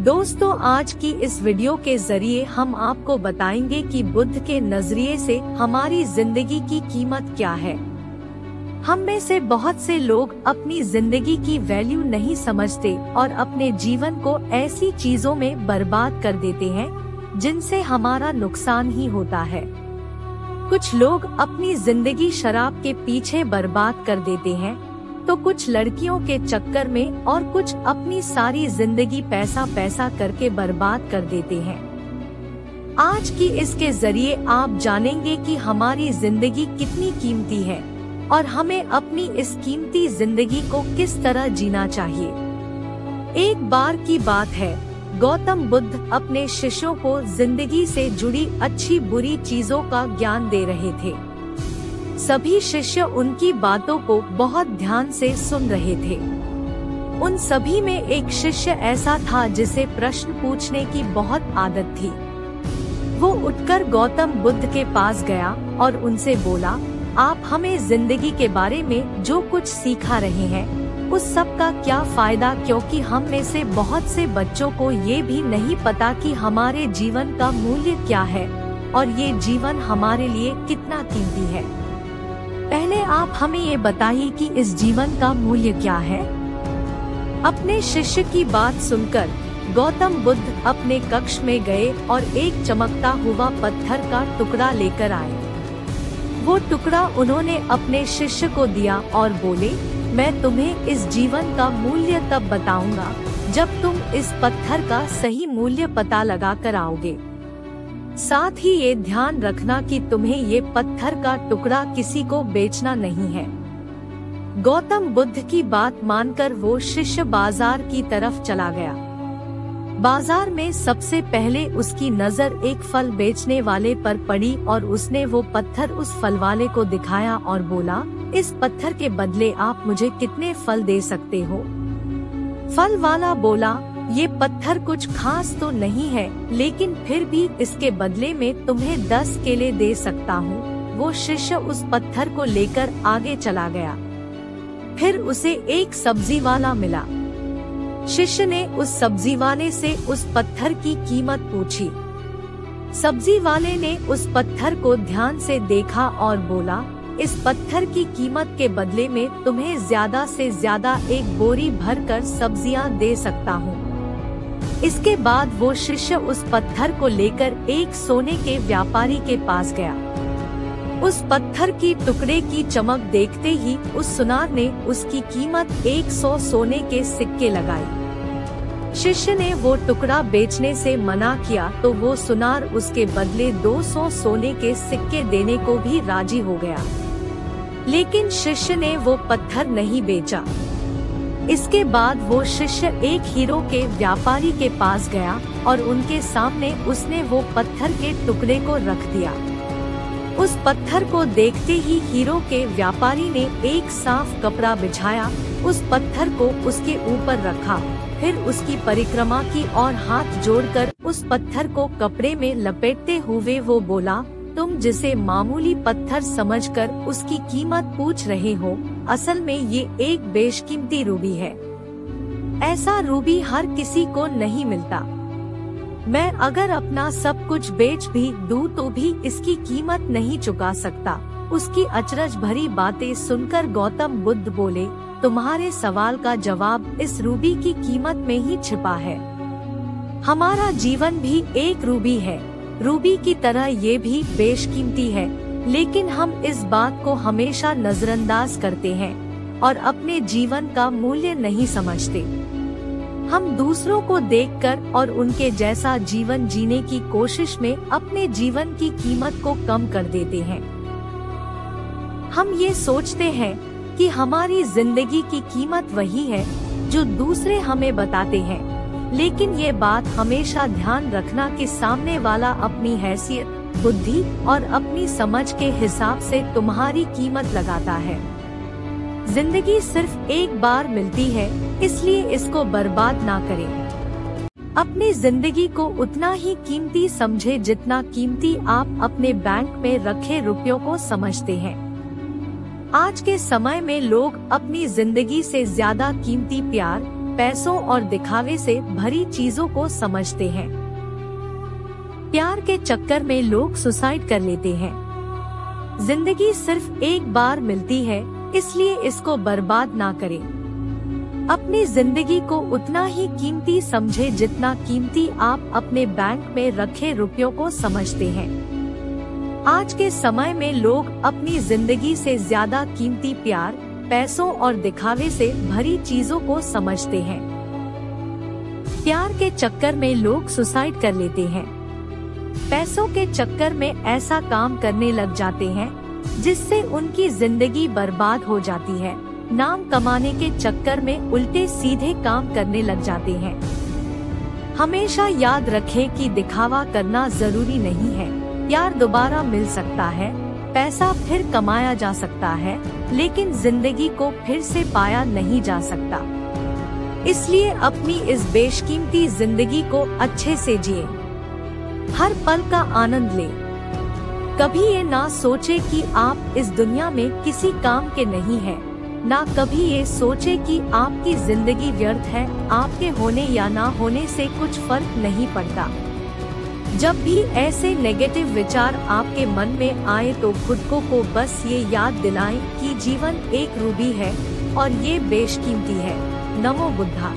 दोस्तों, आज की इस वीडियो के जरिए हम आपको बताएंगे कि बुद्ध के नजरिए से हमारी जिंदगी की कीमत क्या है। हम में से बहुत से लोग अपनी जिंदगी की वैल्यू नहीं समझते और अपने जीवन को ऐसी चीजों में बर्बाद कर देते हैं जिनसे हमारा नुकसान ही होता है। कुछ लोग अपनी जिंदगी शराब के पीछे बर्बाद कर देते हैं, तो कुछ लड़कियों के चक्कर में और कुछ अपनी सारी जिंदगी पैसा करके बर्बाद कर देते हैं। आज की इसके जरिए आप जानेंगे कि हमारी जिंदगी कितनी कीमती है और हमें अपनी इस कीमती जिंदगी को किस तरह जीना चाहिए। एक बार की बात है, गौतम बुद्ध अपने शिष्यों को जिंदगी से जुड़ी अच्छी बुरी चीजों का ज्ञान दे रहे थे। सभी शिष्य उनकी बातों को बहुत ध्यान से सुन रहे थे। उन सभी में एक शिष्य ऐसा था जिसे प्रश्न पूछने की बहुत आदत थी। वो उठकर गौतम बुद्ध के पास गया और उनसे बोला, आप हमें जिंदगी के बारे में जो कुछ सिखा रहे हैं उस सब का क्या फायदा, क्योंकि हम में से बहुत से बच्चों को ये भी नहीं पता कि हमारे जीवन का मूल्य क्या है और ये जीवन हमारे लिए कितना कीमती है। पहले आप हमें ये बताइए कि इस जीवन का मूल्य क्या है। अपने शिष्य की बात सुनकर गौतम बुद्ध अपने कक्ष में गए और एक चमकता हुआ पत्थर का टुकड़ा लेकर आए। वो टुकड़ा उन्होंने अपने शिष्य को दिया और बोले, मैं तुम्हें इस जीवन का मूल्य तब बताऊंगा जब तुम इस पत्थर का सही मूल्य पता लगा कर आओगे। साथ ही ये ध्यान रखना कि तुम्हें ये पत्थर का टुकड़ा किसी को बेचना नहीं है। गौतम बुद्ध की बात मानकर वो शिष्य बाजार की तरफ चला गया। बाजार में सबसे पहले उसकी नजर एक फल बेचने वाले पर पड़ी और उसने वो पत्थर उस फल वाले को दिखाया और बोला, इस पत्थर के बदले आप मुझे कितने फल दे सकते हो। फल वाला बोला, ये पत्थर कुछ खास तो नहीं है, लेकिन फिर भी इसके बदले में तुम्हें 10 केले दे सकता हूँ। वो शिष्य उस पत्थर को लेकर आगे चला गया। फिर उसे एक सब्जी वाला मिला। शिष्य ने उस सब्जी वाले से उस पत्थर की कीमत पूछी। सब्जी वाले ने उस पत्थर को ध्यान से देखा और बोला, इस पत्थर की कीमत के बदले में तुम्हें ज्यादा से ज्यादा एक बोरी भरकर सब्जियां दे सकता हूँ। इसके बाद वो शिष्य उस पत्थर को लेकर एक सोने के व्यापारी के पास गया। उस पत्थर की टुकड़े की चमक देखते ही उस सुनार ने उसकी कीमत 100 सोने के सिक्के लगाई। शिष्य ने वो टुकड़ा बेचने से मना किया तो वो सुनार उसके बदले 200 सोने के सिक्के देने को भी राजी हो गया, लेकिन शिष्य ने वो पत्थर नहीं बेचा। इसके बाद वो शिष्य एक हीरो के व्यापारी के पास गया और उनके सामने उसने वो पत्थर के टुकड़े को रख दिया। उस पत्थर को देखते ही हीरो के व्यापारी ने एक साफ कपड़ा बिछाया, उस पत्थर को उसके ऊपर रखा, फिर उसकी परिक्रमा की और हाथ जोड़कर उस पत्थर को कपड़े में लपेटते हुए वो बोला, तुम जिसे मामूली पत्थर समझकर उसकी कीमत पूछ रहे हो, असल में ये एक बेशकीमती रूबी है। ऐसा रूबी हर किसी को नहीं मिलता। मैं अगर अपना सब कुछ बेच भी दूं तो भी इसकी कीमत नहीं चुका सकता। उसकी अचरज भरी बातें सुनकर गौतम बुद्ध बोले, तुम्हारे सवाल का जवाब इस रूबी की कीमत में ही छिपा है। हमारा जीवन भी एक रूबी है, रूबी की तरह ये भी बेशकीमती है, लेकिन हम इस बात को हमेशा नजरअंदाज करते हैं और अपने जीवन का मूल्य नहीं समझते। हम दूसरों को देखकर और उनके जैसा जीवन जीने की कोशिश में अपने जीवन की कीमत को कम कर देते हैं। हम ये सोचते हैं कि हमारी जिंदगी की कीमत वही है जो दूसरे हमें बताते हैं, लेकिन ये बात हमेशा ध्यान रखना कि सामने वाला अपनी हैसियत, बुद्धि और अपनी समझ के हिसाब से तुम्हारी कीमत लगाता है। जिंदगी सिर्फ एक बार मिलती है, इसलिए इसको बर्बाद ना करें। अपनी जिंदगी को उतना ही कीमती समझे जितना कीमती आप अपने बैंक में रखे रुपयों को समझते हैं। आज के समय में लोग अपनी जिंदगी से ज्यादा कीमती प्यार, पैसों और दिखावे से भरी चीजों को समझते हैं। प्यार के चक्कर में लोग सुसाइड कर लेते हैं। जिंदगी सिर्फ एक बार मिलती है, इसलिए इसको बर्बाद ना करें। अपनी जिंदगी को उतना ही कीमती समझे जितना कीमती आप अपने बैंक में रखे रुपयों को समझते हैं। आज के समय में लोग अपनी जिंदगी से ज्यादा कीमती प्यार, पैसों और दिखावे से भरी चीजों को समझते हैं। प्यार के चक्कर में लोग सुसाइड कर लेते हैं। पैसों के चक्कर में ऐसा काम करने लग जाते हैं जिससे उनकी जिंदगी बर्बाद हो जाती है। नाम कमाने के चक्कर में उल्टे सीधे काम करने लग जाते हैं। हमेशा याद रखें कि दिखावा करना जरूरी नहीं है। प्यार दोबारा मिल सकता है, पैसा फिर कमाया जा सकता है, लेकिन जिंदगी को फिर से पाया नहीं जा सकता। इसलिए अपनी इस बेशकीमती जिंदगी को अच्छे से जिए, हर पल का आनंद ले। कभी ये ना सोचे कि आप इस दुनिया में किसी काम के नहीं हैं, ना कभी ये सोचे कि आपकी जिंदगी व्यर्थ है। आपके होने या ना होने से कुछ फर्क नहीं पड़ता। जब भी ऐसे नेगेटिव विचार आपके मन में आए तो खुद को बस ये याद दिलाएं कि जीवन एक रूबी है और ये बेशकीमती है। नमो बुद्धा।